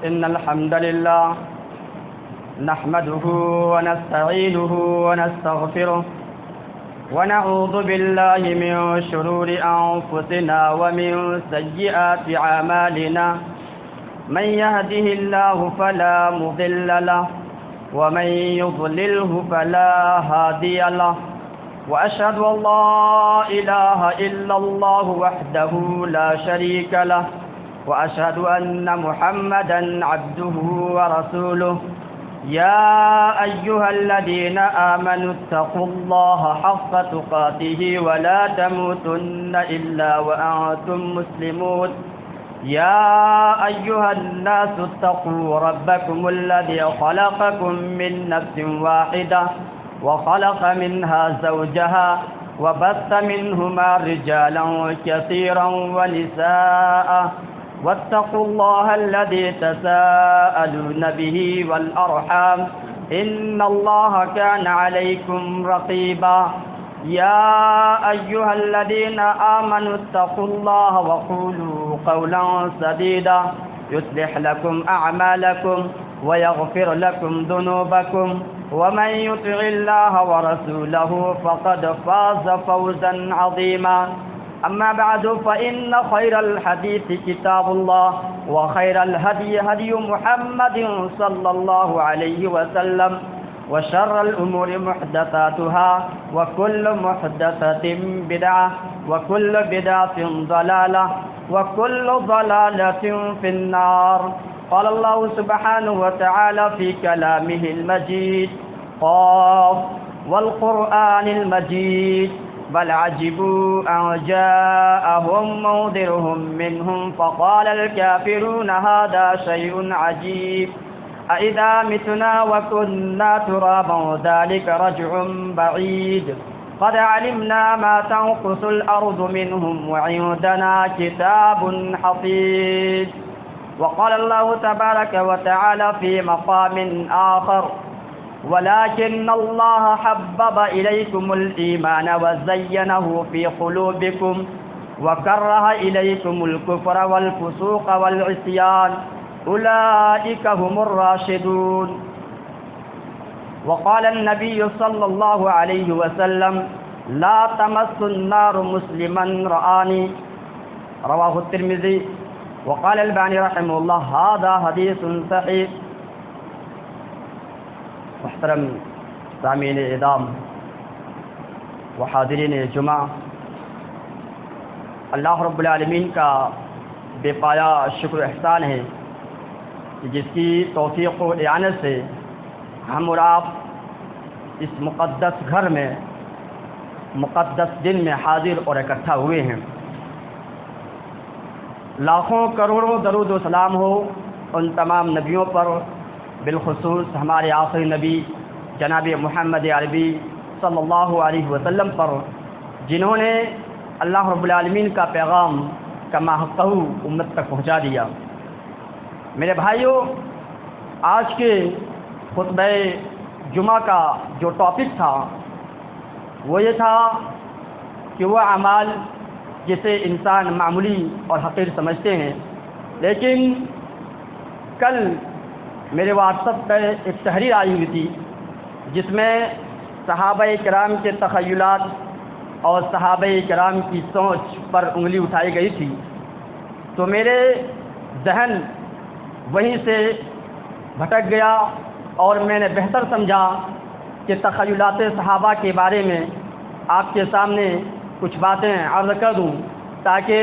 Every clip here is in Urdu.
إن الحمد لله نحمده ونستعينه ونستغفره ونعوذ بالله من شرور أنفسنا ومن سيئات أعمالنا من يهده الله فلا مضل له ومن يضلله فلا هادي له وأشهد أن لا إله إلا الله وحده لا شريك له وأشهد أن محمدًا عبده ورسوله يا أيها الذين آمنوا اتقوا الله حق تقاته ولا تموتن إلا وأنتم مسلمون يا أيها الناس اتقوا ربكم الذي خلقكم من نفس واحدة وخلق منها زوجها وبث منهما رجالا كثيرا ونساء واتقوا الله الذي تساءلون به والأرحام إن الله كان عليكم رقيبا يا أيها الذين آمنوا اتقوا الله وقولوا قولا سديدا يصلح لكم أعمالكم ويغفر لكم ذنوبكم ومن يطع الله ورسوله فقد فاز فوزا عظيما أما بعد فإن خير الحديث كتاب الله وخير الهدي هدي محمد صلى الله عليه وسلم وشر الأمور محدثاتها وكل محدثة بدعة وكل بدعة ضلالة وكل ضلالة في النار. قال الله سبحانه وتعالى في كلامه المجيد قاف والقرآن المجيد بل عجبوا أن جاءهم منذرهم منهم فقال الكافرون هذا شيء عجيب أإذا متنا وكنا ترابا ذلك رجع بعيد قد علمنا ما تنقص الأرض منهم وعندنا كتاب حفيظ. وقال الله تبارك وتعالى في مقام آخر ولكن الله حبب إليكم الإيمان وزينه في قلوبكم وكره إليكم الكفر والفسوق والعصيان أولئك هم الراشدون. وقال النبي صلى الله عليه وسلم لا تمس النار مسلما رآني رواه الترمذي. وقال الباني رحمه الله هذا حديث صحيح. محترم سامعین اعظام و حاضرین جمعہ، اللہ رب العالمین کا بے پایا شکر و احسان ہے کہ جس کی توفیق و اعانت سے ہم اور آپ اس مقدس گھر میں مقدس دن میں حاضر اور اکٹھا ہوئے ہیں. لاکھوں کروڑوں درود و سلام ہو ان تمام نبیوں پر، بالخصوص ہمارے آخری نبی جناب محمد عربی صلی اللہ علیہ وسلم پر، جنہوں نے اللہ رب العالمین کا پیغام کما حقہ امت تک پہنچا دیا. میرے بھائیوں، آج کے خطبہ جمعہ کا جو ٹاپک تھا وہ یہ تھا کہ وہ اعمال جسے انسان معمولی اور حقیر سمجھتے ہیں، لیکن کل میرے واٹس ایپ پہ ایک تحریر آئی ہوئی تھی جس میں صحابہ کرام کے تخیلات اور صحابہ کرام کی سوچ پر انگلی اٹھائی گئی تھی. تو میرے ذہن وہیں سے بھٹک گیا اور میں نے بہتر سمجھا کہ تخیلات صحابہ کے بارے میں آپ کے سامنے کچھ باتیں عرض کر دوں تاکہ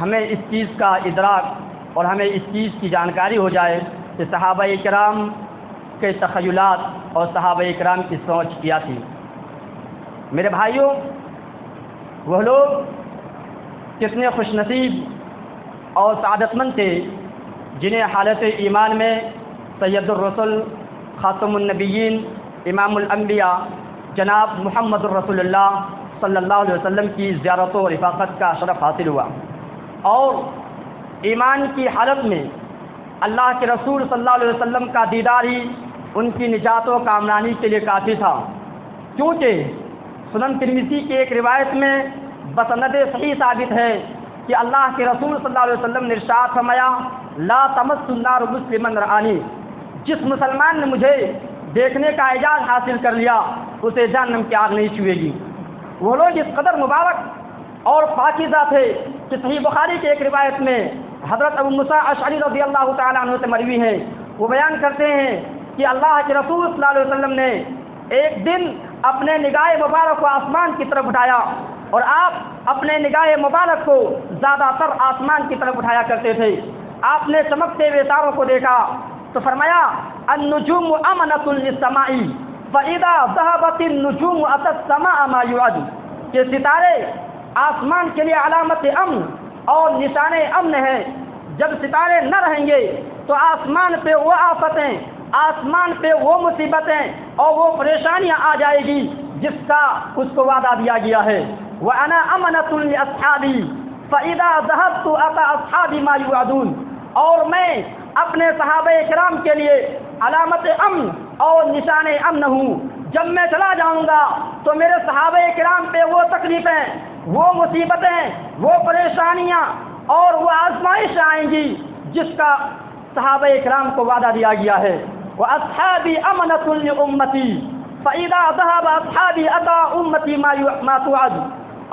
ہمیں اس چیز کا ادراک اور ہمیں اس چیز کی جانکاری ہو جائے کہ صحابہ کرام کے تخیلات اور صحابہ کرام کی سوچ کیا تھی. میرے بھائیوں، وہ لوگ کتنے خوش نصیب اور سعادت مند تھے جنہیں حالت ایمان میں سید الرسل خاتم النبیین امام الانبیاء جناب محمد الرسول اللہ صلی اللہ علیہ وسلم کی زیارت و رفاقت کا شرف حاصل ہوا، اور ایمان کی حالت میں اللہ کے رسول صلی اللہ علیہ وسلم کا دیدار ہی ان کی نجات و کامرانی کے لیے کافی تھا. کیونکہ سنن ترمذی کی ایک روایت میں بسند صحیح ثابت ہے کہ اللہ کے رسول صلی اللہ علیہ وسلم نے ارشاد فرمایا لا تمس النار مسلمن رآنی، جس مسلمان نے مجھے دیکھنے کا اعزاز حاصل کر لیا اسے جہنم کی آگ نہیں چھوئے گی۔ وہ لوگ اس قدر مبارک اور پاکیزہ تھے کہ صحیح بخاری کی ایک روایت میں حضرت ابو موسیٰ اشعری رضی اللہ تعالیٰ عنہ سے مروی ہے، وہ بیان کرتے ہیں کہ اللہ کے رسول صلی اللہ علیہ وسلم نے ایک دن اپنے نگاہ مبارک کو آسمان کی طرف اٹھایا، اور آپ اپنے نگاہ مبارک کو زیادہ تر آسمان کی طرف اٹھایا کرتے تھے۔ آپ نے چمکتے ہوئے تاروں کو دیکھا تو فرمایا النجوم امنۃ للسماء فاذا ذهبت النجوم اتت السماء ما يوعد، کہ ستارے آسمان کے لیے علامت امن اور نشان امن ہے، جب ستارے نہ رہیں گے تو آسمان پہ وہ آفتیں، آسمان پہ وہ مصیبتیں اور وہ پریشانیاں آ جائے گی جس کا اس کو وعدہ دیا گیا ہے۔ وَأَنَا أَمَنَةٌ لِأَصْحَابِي فَإِذَا ذَهَبْتُ أَتَى أَصْحَابِي مَا يُوعَدُونَ، اور میں اپنے صحابہ کرام کے لیے علامت امن اور نشان امن ہوں، جب میں چلا جاؤں گا تو میرے صحابہ کرام پہ وہ تکلیفیں، وہ مصیبتیں، وہ پریشانیاں اور وہ آزمائش آئیں گی جس کا صحابہ کرام کو وعدہ دیا گیا ہے۔ وَأَصْحَابِي أَمَنَةٌ لِأُمَّتِي فَإِذَا ذَهَبَ أَصْحَابِي أَتَى أُمَّتِي مَا تُوعَدُ،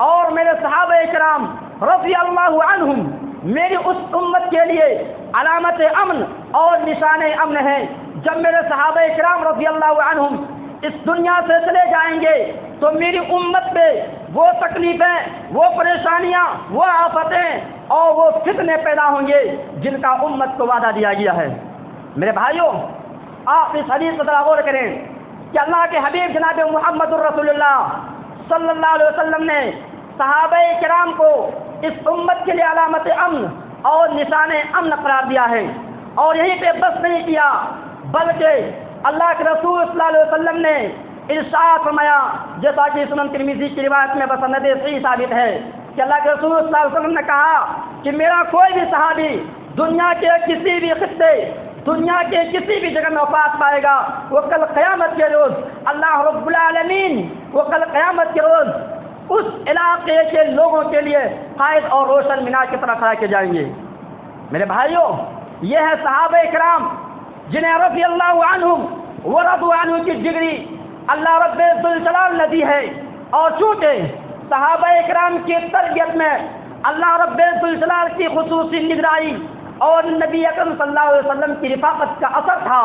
اور میرے صحابہ کرام رضی اللہ عنہم میری اس امت کے لیے علامت امن اور نشان امن ہے، جب میرے صحابہ کرام رضی اللہ عنہم اس دنیا سے چلے جائیں گے تو میری امت پہ وہ تکلیفیں، وہ پریشانیاں، وہ آفتیں اور وہ فتنے پیدا ہوں گے جن کا امت کو وعدہ دیا گیا ہے۔ میرے بھائیوں، آپ اس حدیث پر غور کریں کہ اللہ کے حبیب جناب محمد الرسول اللہ صلی اللہ علیہ وسلم نے صحابہ کرام کو اس امت کے لیے علامت امن اور نشان امن قرار دیا ہے، اور یہیں پہ بس نہیں کیا بلکہ اللہ کے رسول صلی اللہ علیہ وسلم نے ارشاد فرمایا، جیسا کہ سنن ترمذی کی روایت میں بسند صحیح ثابت ہے کہ اللہ کے رسول صلی اللہ علیہ وسلم نے کہا کہ میرا کوئی بھی صحابی دنیا کے کسی بھی خطے، دنیا کے کسی بھی جگہ میں وفات پائے گا، وہ کل قیامت کے روز اللہ رب العالمین وہ کل قیامت کے روز اس علاقے کے لوگوں کے لیے قائد اور روشن مینار کی طرح کھڑا کیے جائیں گے۔ میرے بھائیوں، یہ ہے صحابہ کرام جنہیں رضی اللہ عنہم ورضوا عنہ کی ڈگری اللہ رب ذوالجلال نے دی ہے، اور چونکہ صحابہ کرام کی تربیت میں اللہ رب ذوالجلال کی خصوصی نگرانی اور نبی اکرم صلی اللہ علیہ وسلم کی رفاقت کا اثر تھا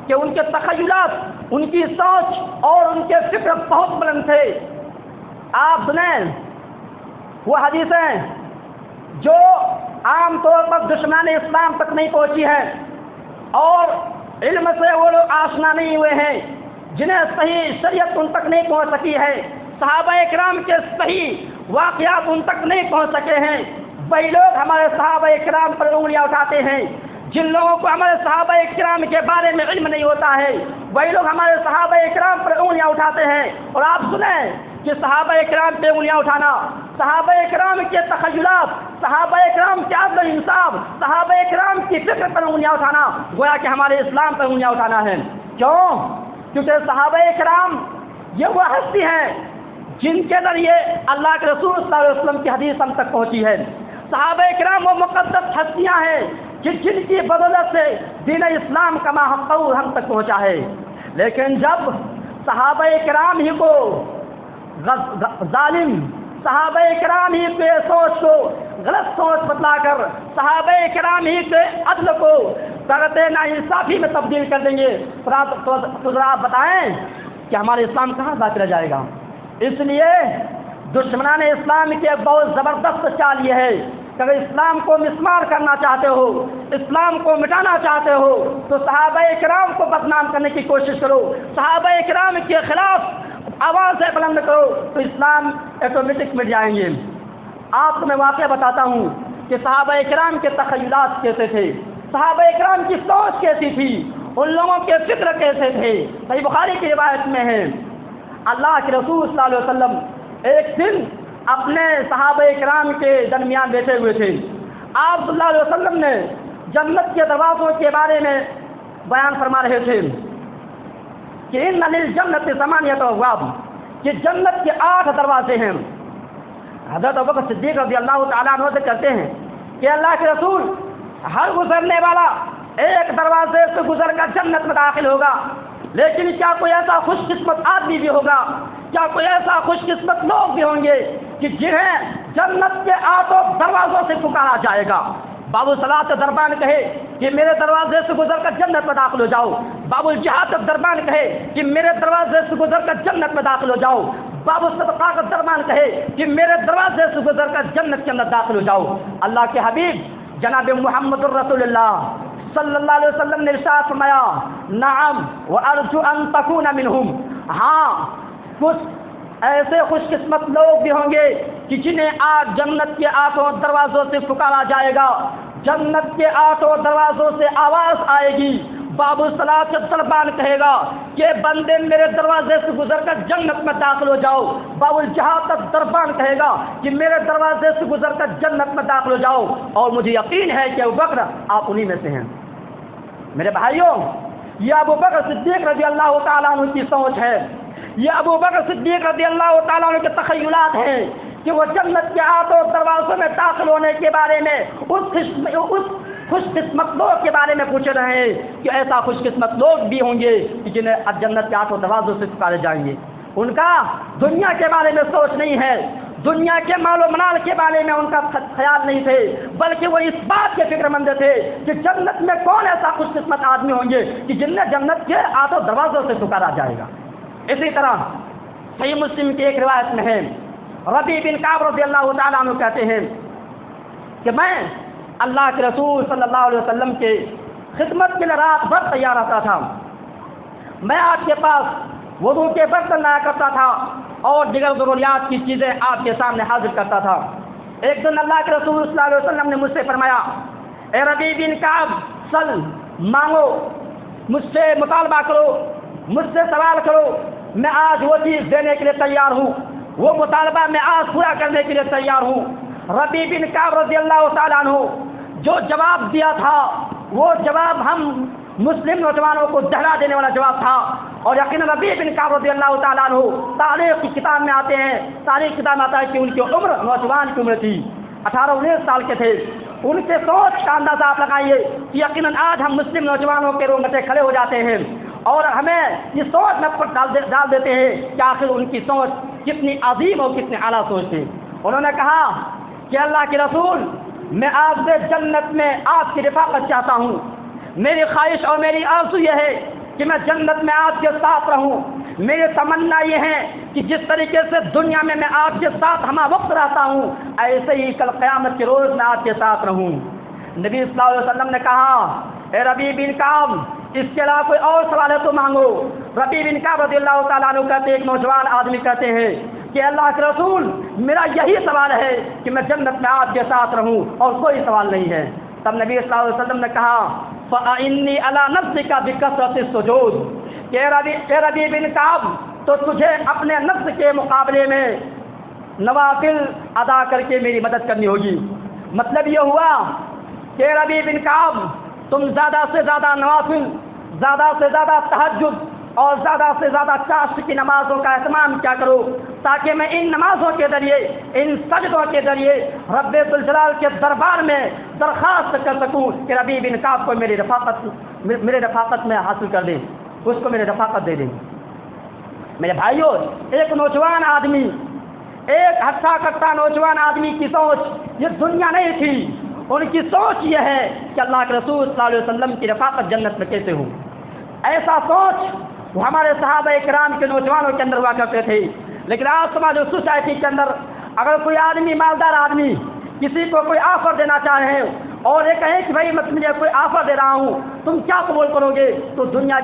کہ ان کے تخیلات، ان کی سوچ اور ان کے فکر بہت بلند تھے۔ آپ سنیں وہ حدیثیں جو عام طور پر دشمنان اسلام تک نہیں پہنچی ہیں اور علم سے وہ لوگ آشنا نہیں ہوئے ہیں، جنہیں صحیح شریعت ان تک نہیں پہنچ سکی ہے، صحابہ کرام کے صحیح واقعات ان تک نہیں پہنچ سکے ہیں، وہی لوگ ہمارے صحابہ کرام پر انگلیاں اٹھاتے ہیں۔ جن لوگوں کو ہمارے صحابہ کرام کے بارے میں علم نہیں ہوتا ہے وہی لوگ ہمارے صحابہ کرام پر انگلیاں اٹھاتے ہیں۔ اور آپ سنیں کہ صحابہ کرام پہ انگلیاں اٹھانا، صحابہ کرام کے تخیلات، صحابہ کرام کے عدل و انصاف، صحابہ کرام کی فکر پر انگلیاں اٹھانا گویا کہ ہمارے اسلام پر انگلیاں اٹھانا ہے۔ کیوں؟ کیونکہ صحابہ کرام یہ وہ ہستی ہیں جن کے ذریعے اللہ کے رسول صلی اللہ علیہ وسلم کی حدیث ہم تک پہنچی ہے۔ صحابہ کرام وہ مقدس ہستیاں ہیں جن کی بدولت سے دین اسلام کا محقق ہم تک پہنچا ہے۔ لیکن جب صحابہ کرام ہی کو ظالم، صحابہ کرام ہی کے سوچ کو غلط سوچ بتلا کر صحابہ کرام ہی کے عدل کو طاقت ناانصافی میں تبدیل کر دیں گے تو ذرا آپ بتائیں کہ ہمارے اسلام کہاں باقی رہ جائے گا۔ اس لیے دشمنان اسلام کی ایک بہت زبردست چال یہ ہے کہ اگر اسلام کو مسمار کرنا چاہتے ہو، اسلام کو مٹانا چاہتے ہو تو صحابہ کرام کو بدنام کرنے کی کوشش کرو، صحابہ کرام کے خلاف آوازیں بلند کرو تو اسلام آٹومیٹک مٹ جائیں گے۔ آپ کو میں واقعہ بتاتا ہوں کہ صحابہ کرام کے تخیلات کیسے تھے، صحابہ کرام کی سوچ کیسی تھی، ان لوگوں کے فکر کیسے تھے۔ صحیح بخاری کی روایت میں ہے اللہ کے رسول صلی اللہ علیہ وسلم ایک دن اپنے صحابہ کرام کے درمیان بیٹھے ہوئے تھے۔ آپ صلی اللہ علیہ وسلم نے جنت کے دروازوں کے بارے میں بیان فرما رہے تھے کہ ان للجنت ثمانیۃ ابواب، کہ جنت کے 8 دروازے ہیں۔ حضرت ابوبکر صدیق رضی اللہ تعالیٰ عنہ سے کہتے ہیں کہ اللہ کے رسول، ہر گزرنے والا ایک دروازے سے گزر کر جنت میں داخل ہوگا، لیکن کیا کوئی ایسا خوش قسمت آدمی بھی ہوگا، کیا کوئی ایسا خوش قسمت لوگ بھی ہوں گے کہ جنہیں جنت کے آٹھوں دروازوں سے پکارا جائے گا؟ باب الصلاۃ دربان کہے کہ میرے دروازے سے گزر کر جنت میں داخل ہو جاؤ، باب الجہاد دربان کہے کہ میرے دروازے سے گزر کر جنت میں داخل ہو جاؤ، باب الصدقات دربان کہے کہ میرے دروازے سے گزر کر جنت کے اندر داخل ہو جاؤ۔ اللہ کے حبیب جناب محمد الرسول اللہ صلی اللہ علیہ وسلم نے ارشاد فرمایا، نعم وارجو ان تکون منہم، ہاں کچھ ایسے خوش قسمت لوگ بھی ہوں گے کہ جنہیں آج جنت کے آٹھوں دروازوں سے پکارا جائے گا، جنت کے آٹھوں دروازوں سے آواز آئے گی۔ باب الصلاۃ دربان کہے گا کہ بندے میرے دروازے سے گزر کر جنت میں داخل ہو جاؤ، باب الجہاد دربان کہے گا کہ میرے دروازے سے گزر کر جنت میں داخل ہو جاؤ، اور مجھے یقین ہے کہ ابوبکر آپ انہی میں سے ہیں۔ میرے بھائیوں، یہ ابوبکر صدیق رضی اللہ تعالیٰ عنہ کی سوچ ہے، یہ ابوبکر صدیق رضی اللہ تعالیٰ عنہ کے تخیلات ہیں کہ وہ جنت کے آٹھوں دروازوں میں داخل ہونے کے بارے میں اس خوش قسمت لوگ کے بارے میں پوچھ رہے ہیں کہ ایسا خوش قسمت لوگ بھی ہوں گے کہ جنہیں جنت کے آٹھوں دروازوں سے پکارے جائیں گے۔ ان کا دنیا کے بارے میں سوچ نہیں ہے، دنیا کے مال و منال کے بارے میں ان کا خیال نہیں تھے، بلکہ وہ اس بات کے فکر مند تھے کہ جنت میں کون ایسا خوش قسمت آدمی ہوں گے کہ جنہیں جنت کے آٹھوں دروازوں سے پکارا جائے گا۔ اسی طرح صحیح مسلم کی ایک روایت میں ہے، ربیع بن کعب رضی اللہ تعالیٰ عنہ کہتے ہیں کہ میں اللہ کے رسول صلی اللہ علیہ وسلم کے خدمت کے لیے رات بھر تیار رہتا تھا، میں آپ کے پاس وضو کے برتن لایا کرتا تھا اور دیگر ضروریات کی چیزیں آپ کے سامنے حاضر کرتا تھا۔ ایک دن اللہ کے رسول صلی اللہ علیہ وسلم نے مجھ سے فرمایا، اے ربیع بن کعب، سل، مانگو، مجھ سے مطالبہ کرو، مجھ سے سوال کرو، میں آج وہ چیز دینے کے لیے تیار ہوں، وہ مطالبہ میں آج پورا کرنے کے لیے تیار ہوں۔ ربیع بن کعب رضی اللہ تعالیٰ عنہ جو جواب دیا تھا، وہ جواب ہم مسلم نوجوانوں کو دہلا دینے والا جواب تھا، اور یقیناً ربیع بن کعب رضی اللہ تعالیٰ عنہ تاریخ کی کتاب میں آتے ہیں، تاریخ کتاب میں آتا ہے کہ ان کی عمر نوجوان کی عمر تھی، 18-19 سال کے تھے۔ ان کے سوچ کا اندازہ آپ لگائیے کہ یقیناً آج ہم مسلم نوجوانوں کے رونگٹے کھڑے ہو جاتے ہیں اور ہمیں یہ سوچ میں ڈال دیتے ہیں کہ آخر ان کی سوچ کتنی عظیم اور کتنی اعلیٰ سوچ تھی۔ انہوں نے کہا کہ اللہ کے رسول، میں آپ سے جنت میں آپ کی رفاقت چاہتا ہوں، میری خواہش اور میری آرزو یہ ہے کہ میں جنت میں آپ کے ساتھ رہوں، میری تمنا یہ ہے کہ جس طریقے سے دنیا میں آپ کے ساتھ ہمہ وقت رہتا ہوں، ایسے ہی کل قیامت کے روز میں آپ کے ساتھ رہوں۔ نبی صلی اللہ علیہ وسلم نے کہا، اے ربیع بن کعب، اس کے علاوہ کوئی اور سوال ہے تو مانگو۔ ربیع بن کعب رضی اللہ تعالیٰ عنہ کہتے ایک نوجوان آدمی کہتے ہیں کہ اللہ کے رسول، میرا یہی سوال ہے کہ میں جنت میں آپ کے ساتھ رہوں، اور کوئی سوال نہیں ہے۔ تب نبی صلی اللہ علیہ وسلم نے کہا، فَإِنِّي عَلَى نَفْسِكَ بِكَثْرَةِ السُّجُودِ، کہ ربیع بن کعب، تو تجھے اپنے نفس کے مقابلے میں نوافل ادا کر کے میری مدد کرنی ہوگی۔ مطلب یہ ہوا کہ ربیع بن کعب، تم زیادہ سے زیادہ نوافل، زیادہ سے زیادہ تہجد اور زیادہ سے زیادہ چاشت کی نمازوں کا اہتمام کیا کرو، تاکہ میں ان نمازوں کے ذریعے، ان سجدوں کے ذریعے رب ذوالجلال کے دربار میں درخواست کر سکوں کہ ربیع بن کعب کو میری رفاقت میں حاصل کر دیں، اس کو میری رفاقت دے دیں۔ میرے بھائیوں، ایک نوجوان آدمی، ایک ہٹا کٹا نوجوان آدمی کی سوچ یہ دنیا نہیں تھی، ان کی سوچ یہ ہے کہ اللہ کے رسول صلی اللہ علیہ وسلم کی رفاقت جنت میں کیسے ہو۔ ایسا سوچ وہ ہمارے صحابہ کرام کے نوجوانوں کے اندر ہوا کرتے تھے، لیکن آج سماج سوسائٹی کے اندر اگر کوئی آدمی، مالدار آدمی، کسی کو کوئی آفر دینا چاہے اور یہ کہیں کہ بھائی میں تمہیں کوئی آفر دے رہا ہوں، تم کیا قبول کرو گے، تو دنیا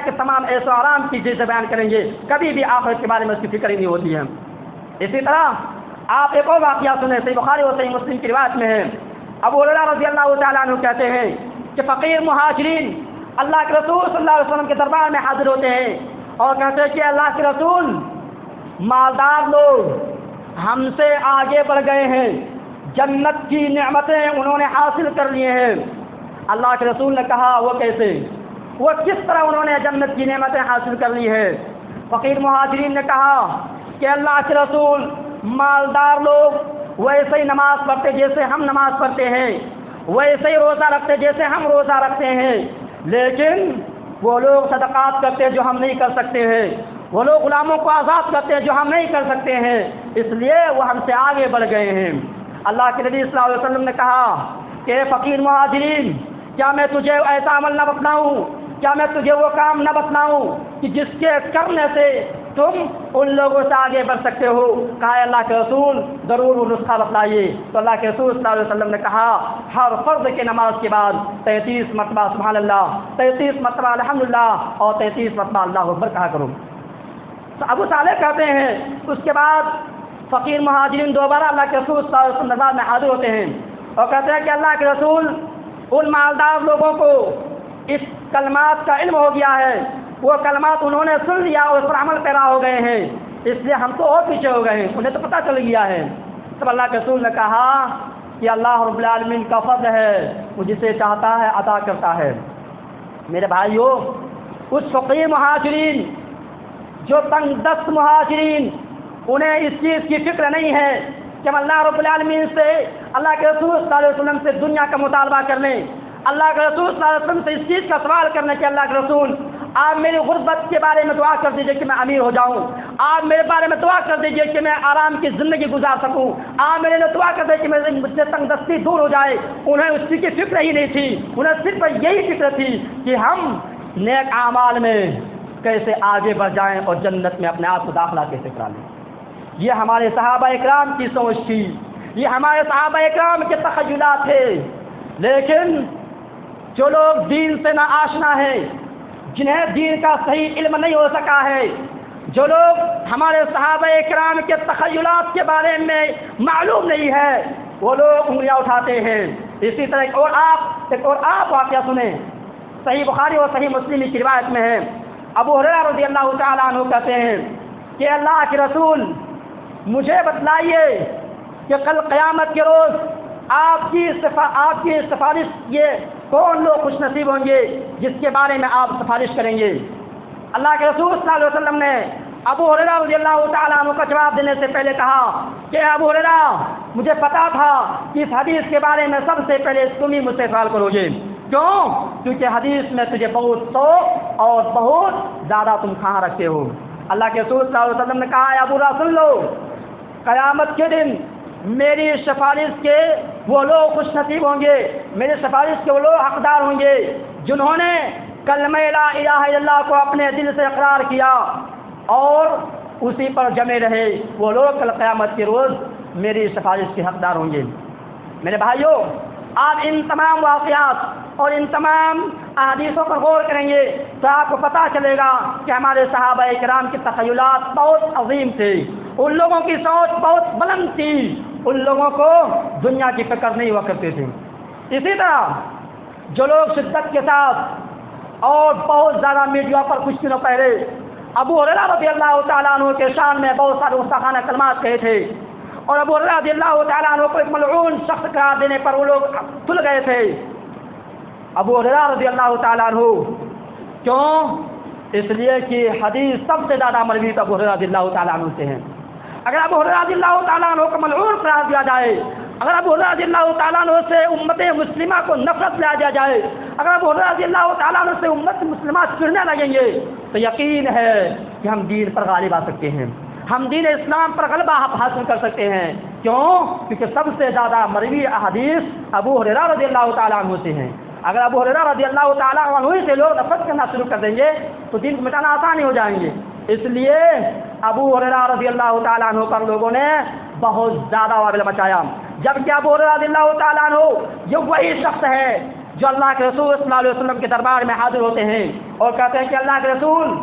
کے تمام ایسے آرام کی چیزیں بیان کریں گے، کبھی بھی آخرت کے بارے میں اس کی فکر ہی نہیں ہوتی ہے۔ اسی طرح آپ ایک اور واقعہ سنیں، صحیح بخاری اور صحیح مسلم کی روایت میں ہے، ابو ہریرہ رضی اللہ تعالیٰ عنہ کہتے ہیں کہ فقیر مہاجرین اللہ کے رسول صلی اللہ علیہ وسلم کے دربار میں حاضر ہوتے ہیں اور کہتے ہیں کہ اللہ کے رسول، مالدار لوگ ہم سے آگے بڑھ گئے ہیں، جنت کی نعمتیں انہوں نے حاصل کر لیے ہیں۔ اللہ کے رسول نے کہا، وہ کیسے، وہ کس طرح انہوں نے جنت کی نعمتیں حاصل کر لی ہے؟ فقیر مہاجرین نے کہا کہ اللہ کے رسول، مالدار لوگ ویسے ہی نماز پڑھتے جیسے ہم نماز پڑھتے ہیں، ویسے ہی روزہ رکھتے جیسے ہم روزہ رکھتے ہیں، لیکن وہ لوگ صدقات کرتے جو ہم نہیں کر سکتے ہیں، وہ لوگ غلاموں کو آزاد کرتے ہیں جو ہم نہیں کر سکتے ہیں، اس لیے وہ ہم سے آگے بڑھ گئے ہیں۔ اللہ کے نبی صلی اللہ علیہ وسلم نے کہا کہ فقیر مہاجرین، کیا میں تجھے ایسا عمل نہ بتلاؤں، کیا میں تجھے وہ کام نہ بتلاؤں کہ جس کے کرنے سے تم ان لوگوں سے آگے بڑھ سکتے ہو؟ کہا اللہ کے رسول ضرور وہ نسخہ بتلائیے۔ تو اللہ کے رسول صلی اللہ علیہ وسلم نے کہا ہر فرض کے نماز کے بعد 33 مرتبہ سبحان اللہ، 33 مرتبہ الحمدللہ اور 33 مرتبہ اللہ اکبر کہا کرو۔ تو ابو صالح کہتے ہیں اس کے بعد فقیر مہاجرین دوبارہ اللہ کے رسول صلی اللہ علیہ وسلم میں حاضر ہوتے ہیں اور کہتے ہیں کہ اللہ کے رسول ان مالدار لوگوں کو اس کلمات کا علم ہو گیا ہے، وہ کلمات انہوں نے سن لیا اور اس پر عمل پیرا ہو گئے ہیں، اس لیے ہم تو اور پیچھے ہو گئے ہیں، انہیں تو پتہ چل گیا ہے۔ تب اللہ کے رسول نے کہا کہ اللہ رب العالمین کا فضل ہے، وہ جسے چاہتا ہے عطا کرتا ہے۔ میرے بھائیوں، اس فقیر مہاجرین جو تنگ دست مہاجرین، انہیں اس چیز کی فکر نہیں ہے کہ ہم اللہ رب العالمین سے، اللہ کے رسول صلی اللہ علیہ وسلم سے دنیا کا مطالبہ کر لیں، اللہ کے رسول صلی اللہ علیہ وسلم سے اس چیز کا سوال کرنے کہ اللہ کے رسول آپ میری غربت کے بارے میں دعا کر دیجئے کہ میں امیر ہو جاؤں، آپ میرے بارے میں دعا کر دیجئے کہ میں آرام کی زندگی گزار سکوں، آپ میرے لیے دعا کر دیجئے کہ مجھ سے تنگ دستی دور ہو جائے۔ انہیں اس چیز کی فکر ہی نہیں تھی، انہیں صرف یہی فکر تھی کہ ہم نیک اعمال میں کیسے آگے بڑھ جائیں اور جنت میں اپنے آپ کو داخلہ کیسے کرا لیں۔ یہ ہمارے صحابہ اکرام کی سوچ تھی، یہ ہمارے صحابہ اکرام کے تخیلات تھے۔ لیکن جو لوگ دین سے نہ آشنا ہے، جنہیں دین کا صحیح علم نہیں ہو سکا ہے، جو لوگ ہمارے صحابہ اکرام کے تخیلات کے بارے میں معلوم نہیں ہے، وہ لوگ انگلیاں اٹھاتے ہیں۔ اسی طرح ایک اور آپ واقعہ سنیں، صحیح بخاری اور صحیح مسلم کی روایت میں ہے، ابو ہریرہ رضی اللہ تعالیٰ عنہ کہتے ہیں کہ اللہ کے رسول مجھے بتلائیے کہ کل قیامت کے روز آپ کی سفارش یہ کون لوگ خوش نصیب ہوں گے جس کے بارے میں آپ سفارش کریں گے۔ اللہ کے رسول صلی اللہ علیہ وسلم نے ابو ہریرہ رضی اللہ تعالیٰ عنہ کا جواب دینے سے پہلے کہا کہ ابو ہریرہ مجھے پتا تھا کہ اس حدیث کے بارے میں سب سے پہلے تم ہی مجھ سے سوال کرو گے۔ کیوں؟ کیونکہ حدیث میں تجھے بہت شوق اور بہت زیادہ تم کہاں رکھتے ہو۔ اللہ کے رسول صلی اللہ علیہ وسلم نے کہا اے ابو ہریرہ سن لو، قیامت کے دن میری سفارش کے وہ لوگ خوش نصیب ہوں گے، میری سفارش کے وہ لوگ حقدار ہوں گے جنہوں نے کلمہ لا الہ الا اللہ کو اپنے دل سے اقرار کیا اور اسی پر جمے رہے، وہ لوگ کل قیامت کے روز میری سفارش کے حقدار ہوں گے۔ میرے بھائیوں، آپ ان تمام واقعات اور ان تمام احادیثوں پر غور کریں گے تو آپ کو پتہ چلے گا کہ ہمارے صحابہ کرام کی تخیلات بہت عظیم تھے، ان لوگوں کی سوچ بہت بلند تھی، ان لوگوں کو دنیا کی فکر نہیں ہوا کرتے تھے۔ اسی طرح جو لوگ شدت کے ساتھ اور بہت زیادہ میڈیا پر کچھ دنوں پہلے ابو ہریرہ رضی اللہ تعالیٰ عنہ کے شان میں بہت سارے گستاخانہ کلمات کہے تھے اور ابو ہریرہ رضی اللہ تعالیٰ عنہ کو ایک ملعون شخص قرار دینے پر وہ لوگ تل گئے تھے۔ ابو ہریرہ رضی اللہ تعالیٰ عنہ کیوں؟ اس لیے کہ حدیث سب سے زیادہ مروی تو ابو ہریرہ رضی اللہ تعالیٰ عنہ سے ہیں۔ اگر ابو ہریرہ رضی اللہ تعالیٰ عنہ کو ملعون قرار دیا جائے، اگر ابو ہریرہ رضی اللہ تعالیٰ عنہ سے امت مسلمہ کو نفرت لیا جائے، اگر ابو ہریرہ رضی اللہ تعالیٰ عنہ سے امت مسلمہ چڑھنے لگیں گے تو یقین ہے کہ ہم دین پر غالب آ سکتے ہیں، ہم دین اسلام پر غلبہ حاصل کر سکتے ہیں۔ کیوں؟ کیونکہ سب سے زیادہ مروی احادیث ابو ہریرہ رضی اللہ تعالیٰ عنہ سے ہیں۔ اگر ابو ہریرہ رضی اللہ تعالیٰ عنہ سے لوگ نفرت کرنا شروع کر دیں گے تو دین کو مٹانا آسان ہو جائیں گے۔ اس لیے ابو ہریرہ رضی اللہ تعالیٰ عنہ پر لوگوں نے بہت زیادہ وابل مچایا، جبکہ ابو ہریرہ رضی اللہ تعالیٰ عنہ یہ وہی شخص ہے جو اللہ کے رسول صلی اللہ علیہ وسلم کے دربار میں حاضر ہوتے ہیں اور کہتے ہیں کہ اللہ کے رسول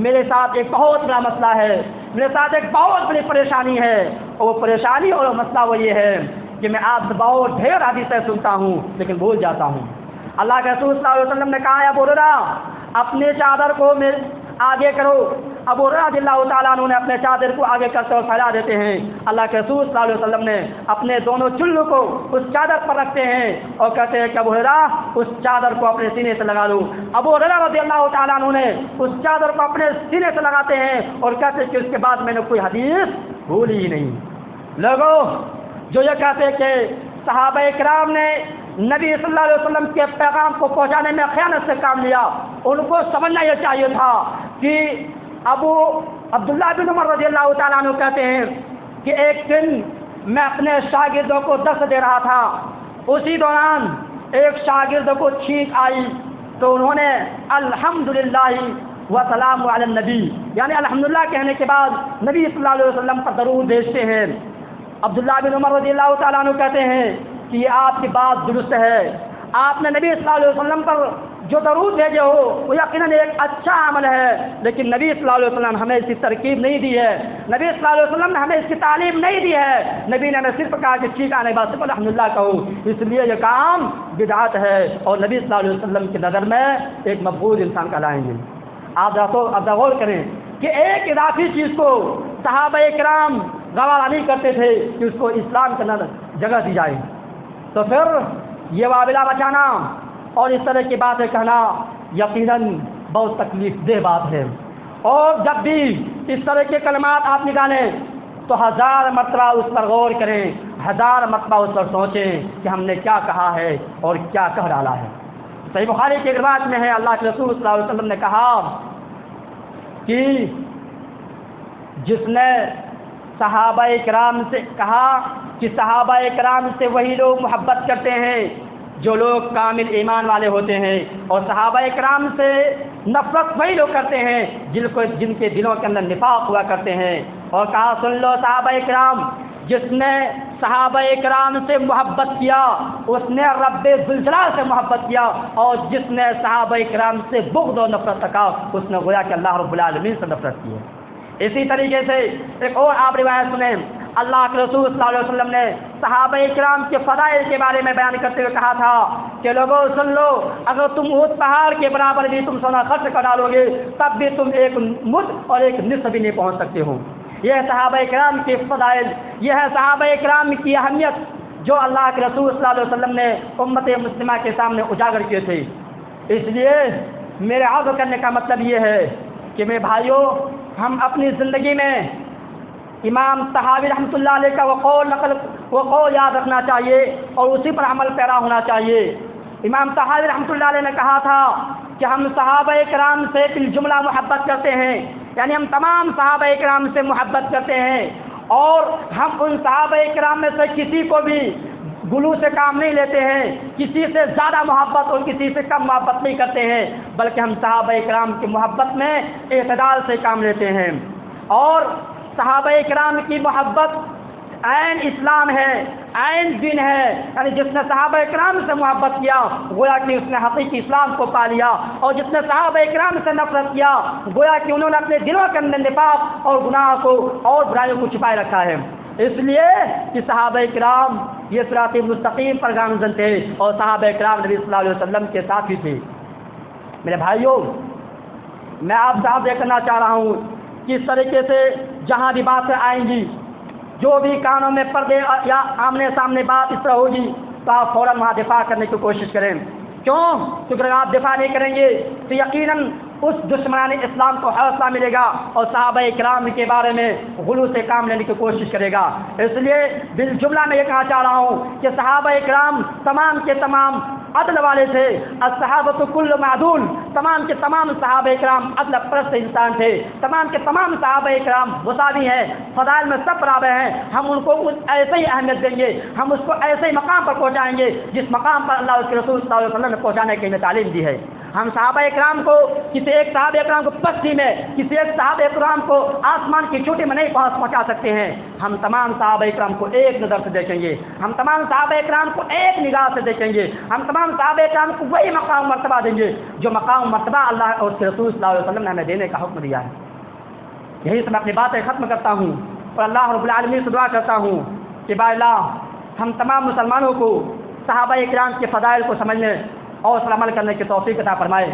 میرے ساتھ ایک بہت بڑا مسئلہ ہے، میرے ساتھ ایک بہت بڑی پریشانی ہے، اور وہ پریشانی اور مسئلہ وہ یہ ہے کہ میں آپ سے بہت ڈھیر حدیثیں سنتا ہوں لیکن بھول جاتا ہوں۔ اللہ کے رسول صلی اللہ علیہ وسلم نے کہا ابو ہریرہ اپنے چادر کو آگے کرو۔ ابو ہریرہ رضی اللہ تعالیٰ عنہ نے اپنے چادر کو آگے کرتے اور پھیلا دیتے ہیں۔ اللہ کے رسول صلی اللہ علیہ وسلم نے اپنے دونوں چلو کو اس چادر پر رکھتے ہیں اور کہتے ہیں کہ ابو ہریرہ اس چادر کو اپنے سینے سے لگا لو۔ ابو ہریرہ رضی اللہ تعالیٰ عنہ نے اس چادر کو اپنے سینے سے لگاتے ہیں اور کہتے ہیں کہ اس کے بعد میں نے کوئی حدیث بھولی ہی نہیں۔ لوگوں جو یہ کہتے کہ صحابہ کرام نے نبی صلی اللہ علیہ وسلم کے پیغام کو پہنچانے میں خیانت سے کام لیا، ان کو سمجھنا یہ چاہیے تھا کہ ابو عبداللہ بن عمر رضی اللہ تعالیٰ عنہ کہتے ہیں کہ ایک دن میں اپنے شاگردوں کو درس دے رہا تھا، اسی دوران ایک شاگرد کو چھینک آئی تو انہوں نے الحمدللہ وسلام علی النبی یعنی الحمدللہ کہنے کے بعد نبی صلی اللہ علیہ وسلم پر درود بھیجتے ہیں۔ عبداللہ بن عمر رضی اللہ تعالیٰ عنہ کہتے ہیں کہ یہ آپ کی بات درست ہے، آپ نے نبی صلی اللہ علیہ وسلم پر جو درود بھیجے ہو وہ یقیناً ایک اچھا عمل ہے، لیکن نبی صلی اللہ علیہ وسلم نے ہمیں اس کی ترکیب نہیں دی ہے، نبی صلی اللہ علیہ وسلم نے ہمیں اس کی تعلیم نہیں دی ہے، نبی نے ہمیں صرف کہا کہ ٹھیک آنے بعد صرف الحمدللہ کہو، اس لیے یہ کام بدعت ہے اور نبی صلی اللہ علیہ وسلم کی نظر میں ایک مقبول انسان کہلائیں گے۔ آپ غور کریں کہ ایک اضافی چیز کو صحابہ کرام گوارا نہیں کرتے تھے کہ اس کو اسلام کے اندر جگہ دی جائے، تو پھر یہ وابلہ بچانا اور اس طرح کی باتیں کہنا یقیناً بہت تکلیف دہ بات ہے، اور جب بھی اس طرح کے کلمات آپ نکالیں تو 1000 مرتبہ اس پر غور کریں، 1000 مرتبہ اس پر سوچیں کہ ہم نے کیا کہا ہے اور کیا کہہ ڈالا ہے۔ صحیح بخاری کی روایت میں ہے اللہ کے رسول صلی اللہ علیہ وسلم نے کہا کہ جس نے صحابہ کرام سے کہا کہ صحابہ کرام سے وہی لوگ محبت کرتے ہیں جو لوگ کامل ایمان والے ہوتے ہیں، اور صحابہ کرام سے نفرت وہی لوگ کرتے ہیں جن کے دلوں کے اندر نفاق ہوا کرتے ہیں۔ اور کہا سن لو صحابہ کرام، جس نے صحابہ کرام سے محبت کیا اس نے رب ذوالجلال سے محبت کیا، اور جس نے صحابہ کرام سے بغض و نفرت رکھا اس نے گویا کہ اللہ رب العالمین سے نفرت کی ہے۔ اسی طریقے سے ایک اور آپ روایت سنیں، اللہ کے رسول صلی اللہ علیہ وسلم نے صحابہ کرام کے فضائل کے بارے میں بیان کرتے ہوئے کہا تھا کہ لوگوں سن لو، اگر تم احد پہاڑ کے برابر بھی تم سونا خرچ کر ڈالو گے تب بھی تم ایک مد اور ایک نصف بھی نہیں پہنچ سکتے ہو۔ یہ صحابہ کرام کے فضائل، یہ ہے صحابہ کرام کی اہمیت جو اللہ کے رسول صلی اللہ علیہ وسلم نے امت مسلمہ کے سامنے اجاگر کیے تھے۔ اس لیے میرے عرض کرنے کا مطلب یہ ہے کہ میرے بھائیوں، ہم اپنی زندگی میں امام طحاوی رحمۃ اللہ علیہ کا وہ قول یاد رکھنا چاہیے اور اسی پر عمل پیرا ہونا چاہیے۔ امام طحاوی رحمۃ اللہ علیہ نے کہا تھا کہ ہم صحابہ کرام سے بالجملہ محبت کرتے ہیں، یعنی ہم تمام صحابہ کرام سے محبت کرتے ہیں، اور ہم ان صحابہ کرام میں سے کسی کو بھی گلو سے کام نہیں لیتے ہیں، کسی سے زیادہ محبت اور کسی سے کم محبت نہیں کرتے ہیں، بلکہ ہم صحابہ کرام کی محبت میں اعتدال سے کام لیتے ہیں۔ اور صحابہ کرام کی محبت عین اسلام ہے، عین دین ہے، یعنی جس نے صحابہ کرام سے محبت کیا گویا کہ اس نے حقیقی اسلام کو پا لیا، اور جس نے صحابہ کرام سے نفرت کیا گویا کہ انہوں نے اپنے دلوں کے اندر نفاق اور گناہ کو اور برائیوں کو چھپائے رکھا ہے۔ اس لیے کہ صحابہ کرام یہ صراط مستقیم پر گامزن تھے، اور صحابہ کرام نبی صلی اللہ علیہ وسلم کے ساتھی تھے۔ میرے بھائیوں، میں آپ سے یہ کرنا چاہ رہا ہوں کہ اس طریقے سے جہاں بھی باتیں آئیں گی، جو بھی کانوں میں پردے یا آمنے سامنے بات اس طرح ہوگی تو آپ فوراً وہاں دفاع کرنے کی کوشش کریں۔ کیوں؟ کیونکہ اگر آپ دفاع نہیں کریں گے تو یقیناً اس دشمنان اسلام کو حوصلہ ملے گا اور صحابہ کرام کے بارے میں غلو سے کام لینے کی کوشش کرے گا۔ اس لیے بالجملہ میں یہ کہنا چاہ رہا ہوں کہ صحابہ کرام تمام کے تمام عدل والے تھے، الصحابۃ کل معدول، تمام کے تمام صحابہ کرام عدل پرست انسان تھے، تمام کے تمام صحابہ کرام مساوی ہیں، فضائل میں سب برابر ہیں۔ ہم ان کو ایسے ہی اہمیت دیں گے، ہم اس کو ایسے ہی مقام پر پہنچائیں گے جس مقام پر اللہ اس کے رسول صلی اللہ علیہ وسلم نے پہنچانے کی ہمیں تعلیم دی ہے۔ ہم صحابہ کرام کو کسی ایک صحابہ کرام کو پستی میں، کسی ایک صحابہ کرام کو آسمان کی چوٹی میں نہیں پہنچا سکتے ہیں۔ ہم تمام صحابہ کرام کو ایک نظر سے دیکھیں گے، ہم تمام صحابہ کرام کو ایک نگاہ سے دیکھیں گے، ہم تمام صحابہ کرام کو وہی مقام مرتبہ دیں گے جو مقام مرتبہ اللہ اور اس کے رسول صلی اللہ علیہ وسلم نے ہمیں دینے کا حکم دیا ہے۔ یہی سے میں اپنی باتیں ختم کرتا ہوں اور اللہ رب العالمین سے دعا کرتا ہوں کہ با اللہ ہم تمام مسلمانوں کو صحابہ کرام کے فضائل کو سمجھنے اور اس پر عمل کرنے کی توفیق عطا فرمائے۔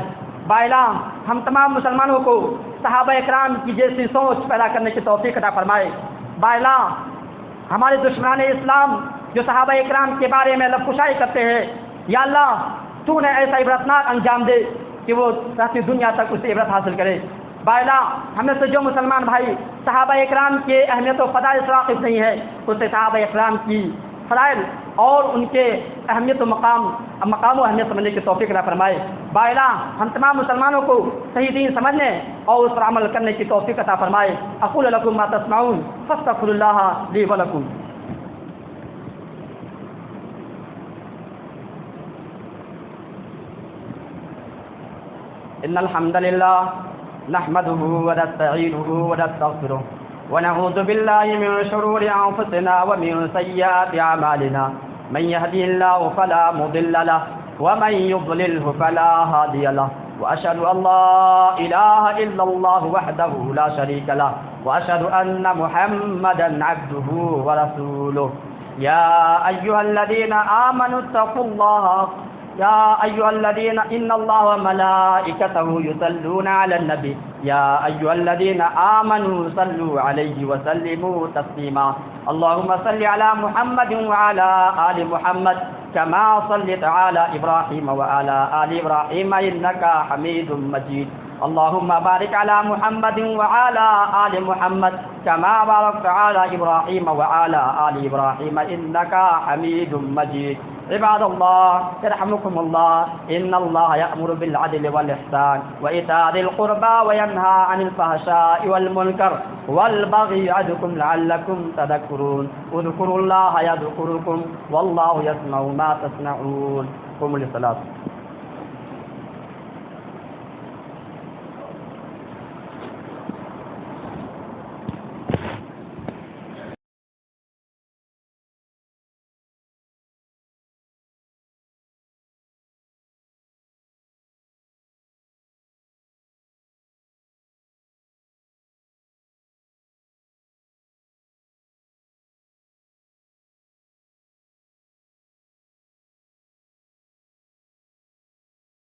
با اللہ ہم تمام مسلمانوں کو صحابہ کرام کی جیسی سوچ پیدا کرنے کی توفیق عطا فرمائے۔ با اللہ ہمارے دشمنان اسلام جو صحابہ کرام کے بارے میں لب کشائی کرتے ہیں، یا اللہ تو نے ایسا عبرتناک انجام دے کہ وہ رہتی دنیا تک اسے عبرت حاصل کرے۔ بالا ہم میں سے جو مسلمان بھائی صحابہ اکرام کے اہمیت و فضائل سے واقف نہیں ہے، اسے صحابہ اکرام کی فضائل اور ان کے اہمیت و مقام و اہمیت سمجھنے کی توفیق عطا فرمائے۔ بالا ہم تمام مسلمانوں کو صحیح دین سمجھنے اور اس پر عمل کرنے کی توفیق عطا فرمائے۔ اقول لکم ما تسمعون فاستغفر اللہ لی ولکم۔ ان الحمد للہ نحمده ونستعینه ونستغفره ونعوذ بالله من شرور انفسنا ومن سيئات اعمالنا من يهده الله فلا مضل له ومن يضلله فلا هادي له واشهد ان لا اله الا الله وحده لا شريك له واشهد ان محمدا عبده ورسوله يا ايها الذين امنوا اتقوا الله يا أيها الذين إن الله وملائكته يصلون على النبي يا أيها الذين آمنوا صلوا عليه وسلموا تسليما اللهم صل على محمد وعلى آل محمد كما صليت على إبراهيم وعلى آل إبراهيم إنك حميد مجيد اللهم بارك على محمد وعلى آل محمد كما باركت على إبراهيم وعلى آل إبراهيم إنك حميد مجيد عباد الله يرحمكم الله إن الله يأمر بالعدل والإحسان وإيتاء ذي القربى وينهى عن الفحشاء والمنكر والبغي يعظكم لعلكم تذكرون اذكروا الله يذكركم والله يسمع ما تصنعون قوموا للصلاة